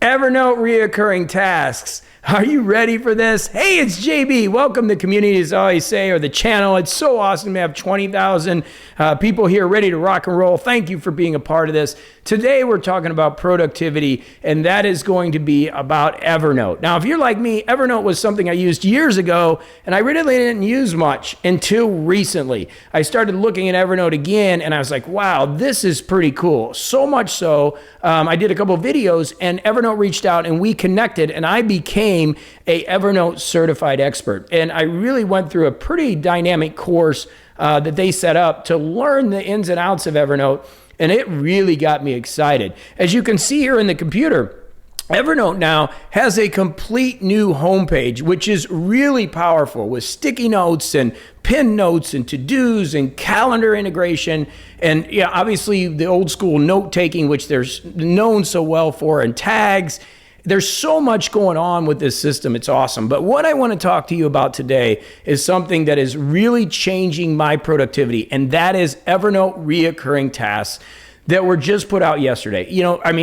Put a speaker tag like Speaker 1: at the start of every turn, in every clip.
Speaker 1: Evernote reoccurring tasks. Are you ready for this? Hey, it's JB. Welcome to Community, as I always say, or the channel. It's so awesome to have 20,000 people here ready to rock and roll. Thank you for being a part of this. Today, we're talking about productivity, and that is going to be about Evernote. Now, if you're like me, Evernote was something I used years ago, and I really didn't use much until recently. I started looking at Evernote again, and I was like, wow, this is pretty cool. So much so, I did a couple of videos, and Evernote reached out, and we connected, and I became a Evernote certified expert. And I really went through a pretty dynamic course that they set up to learn the ins and outs of Evernote. And it really got me excited. As you can see here in the computer, Evernote now has a complete new homepage, which is really powerful with sticky notes and pin notes and to-dos and calendar integration. And yeah, obviously the old school note taking, which they're known so well for, and tags. There's so much going on with this system. It's awesome. But what I want to talk to you about today is something that is really changing my productivity, and that is Evernote reoccurring tasks that were just put out yesterday.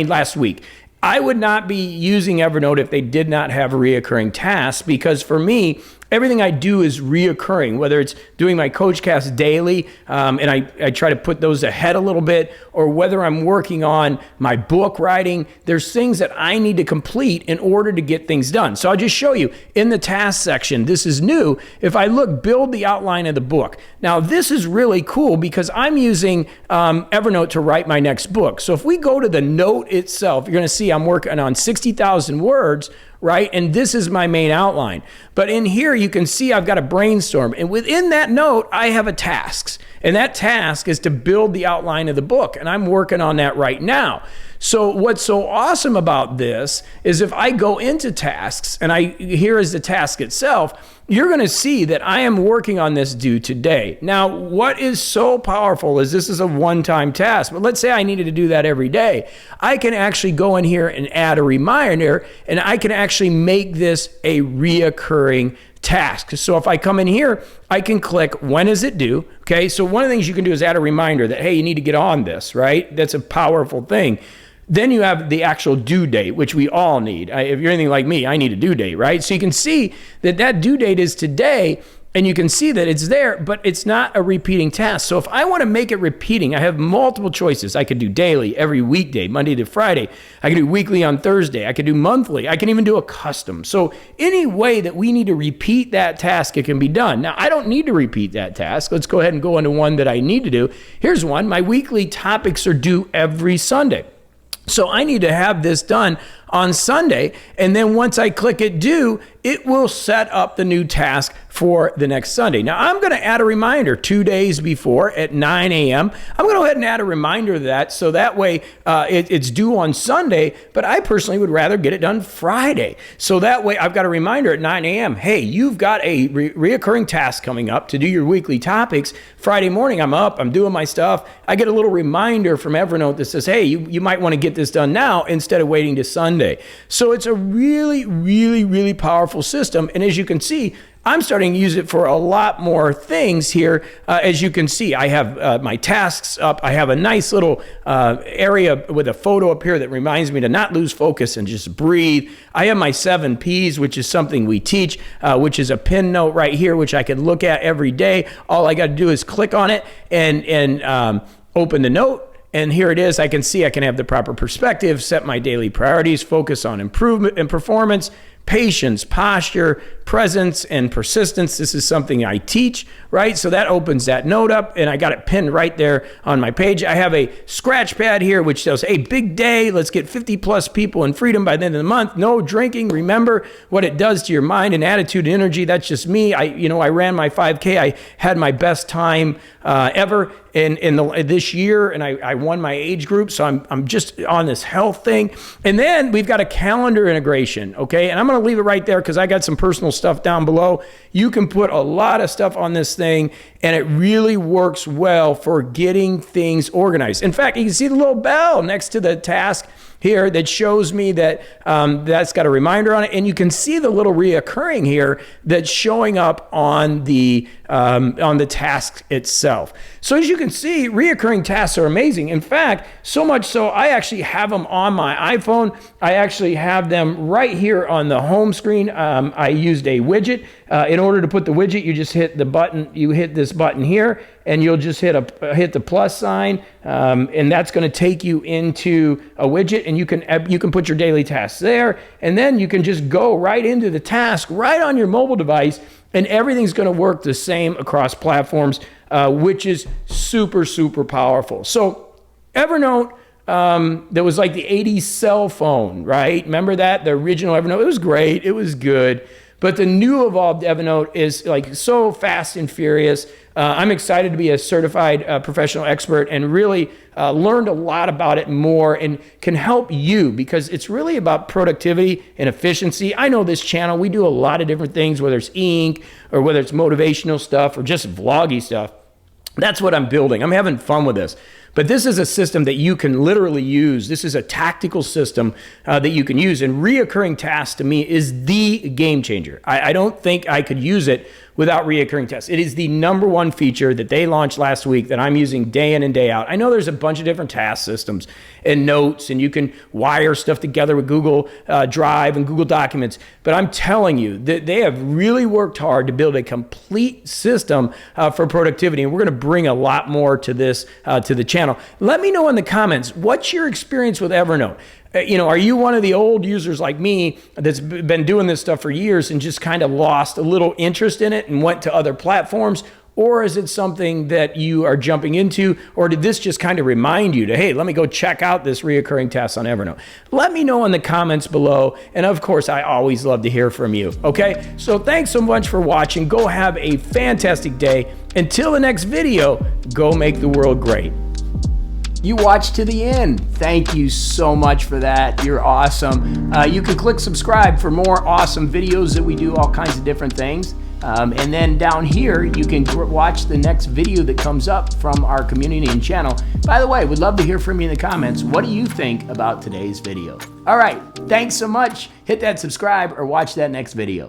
Speaker 1: Last week. I would not be using Evernote if they did not have reoccurring tasks, because for me, everything I do is reoccurring, whether it's doing my CoachCast daily, and I try to put those ahead a little bit, or whether I'm working on my book writing. There's things that I need to complete in order to get things done. So I'll just show you in the task section. This is new. If I look, build the outline of the book. Now, this is really cool because I'm using Evernote to write my next book. So if we go to the note itself, you're going to see I'm working on 60,000 words, right? And this is my main outline. But in here, you can see I've got a brainstorm. And within that note, I have a task. And that task is to build the outline of the book. And I'm working on that right now. So what's so awesome about this is if I go into tasks, and here is the task itself, you're going to see that I am working on this due today. Now, what is so powerful is this is a one-time task, but let's say I needed to do that every day. I can actually go in here and add a reminder, and I can actually make this a reoccurring task. So if I come in here, I can click, when is it due? Okay, so one of the things you can do is add a reminder that, hey, you need to get on this, right? That's a powerful thing. Then you have the actual due date, which we all need. If you're anything like me, I need a due date, right? So you can see that due date is today, and you can see that it's there, but it's not a repeating task. So if I want to make it repeating, I have multiple choices. I could do daily, every weekday, Monday to Friday. I can do weekly on Thursday. I could do monthly. I can even do a custom. So any way that we need to repeat that task, it can be done. Now, I don't need to repeat that task. Let's go ahead and go into one that I need to do. Here's one. My weekly topics are due every Sunday. So I need to have this done on Sunday, and then once I click it due, it will set up the new task for the next Sunday. Now, I'm going to add a reminder 2 days before at 9 a.m. I'm going to go ahead and add a reminder to that, so that way it's due on Sunday, but I personally would rather get it done Friday. So that way I've got a reminder at 9 a.m. Hey, you've got a reoccurring task coming up to do your weekly topics. Friday morning, I'm up, I'm doing my stuff. I get a little reminder from Evernote that says, hey, you might want to get this done now instead of waiting to Sunday. So it's a really powerful system. And as you can see, I'm starting to use it for a lot more things here. As you can see, I have my tasks up. I have a nice little area with a photo up here that reminds me to not lose focus and just breathe. I have my 7 Ps, which is something we teach, which is a pin note right here, which I can look at every day. All I got to do is click on it and open the note. And here it is. I can see I can have the proper perspective, set my daily priorities, focus on improvement and performance, patience, posture, presence, and persistence. This is something I teach, right? So that opens that note up, and I got it pinned right there on my page. I have a scratch pad here, which says, hey, big day. Let's get 50 plus people in freedom by the end of the month. No drinking. Remember what it does to your mind and attitude and energy. That's just me. I ran my 5K. I had my best time ever in this year, and I won my age group. So I'm just on this health thing. And then we've got a calendar integration, okay? And I'm going to leave it right there because I got some personal stuff down below. You can put a lot of stuff on this thing, and it really works well for getting things organized. In fact, you can see the little bell next to the task. here that shows me that that's got a reminder on it. And you can see the little reoccurring here that's showing up on the task itself. So as you can see, reoccurring tasks are amazing. In fact, so much so I actually have them on my iPhone. I actually have them right here on the home screen. I used a widget. In order to put the widget, you just hit the button. You hit this button here, and you'll just hit the plus sign, and that's going to take you into a widget, and you can put your daily tasks there, and then you can just go right into the task right on your mobile device, and everything's going to work the same across platforms, which is super, super powerful. So Evernote, that was like the 80s cell phone, right? Remember that? The original Evernote. It was great. It was good. But the new evolved Evernote is like so fast and furious. I'm excited to be a certified professional expert and really learned a lot about it more and can help you because it's really about productivity and efficiency. I know this channel, we do a lot of different things, whether it's ink or whether it's motivational stuff or just vloggy stuff. That's what I'm building. I'm having fun with this. But this is a system that you can literally use. This is a tactical system that you can use. And reoccurring tasks to me is the game changer. I don't think I could use it without reoccurring tasks. It is the #1 feature that they launched last week that I'm using day in and day out. I know there's a bunch of different task systems and notes, and you can wire stuff together with Google Drive and Google Documents. But I'm telling you that they have really worked hard to build a complete system for productivity. And we're going to bring a lot more to this, to the channel. Let me know in the comments, what's your experience with Evernote? Are you one of the old users like me that's been doing this stuff for years and just kind of lost a little interest in it and went to other platforms? Or is it something that you are jumping into? Or did this just kind of remind you to, hey, let me go check out this reoccurring task on Evernote? Let me know in the comments below. And of course, I always love to hear from you. Okay, so thanks so much for watching. Go have a fantastic day. Until the next video, go make the world great. You watched to the end. Thank you so much for that. You're awesome. You can click subscribe for more awesome videos that we do all kinds of different things. And then down here, you can watch the next video that comes up from our community and channel. By the way, we'd love to hear from you in the comments. What do you think about today's video? All right, thanks so much. Hit that subscribe or watch that next video.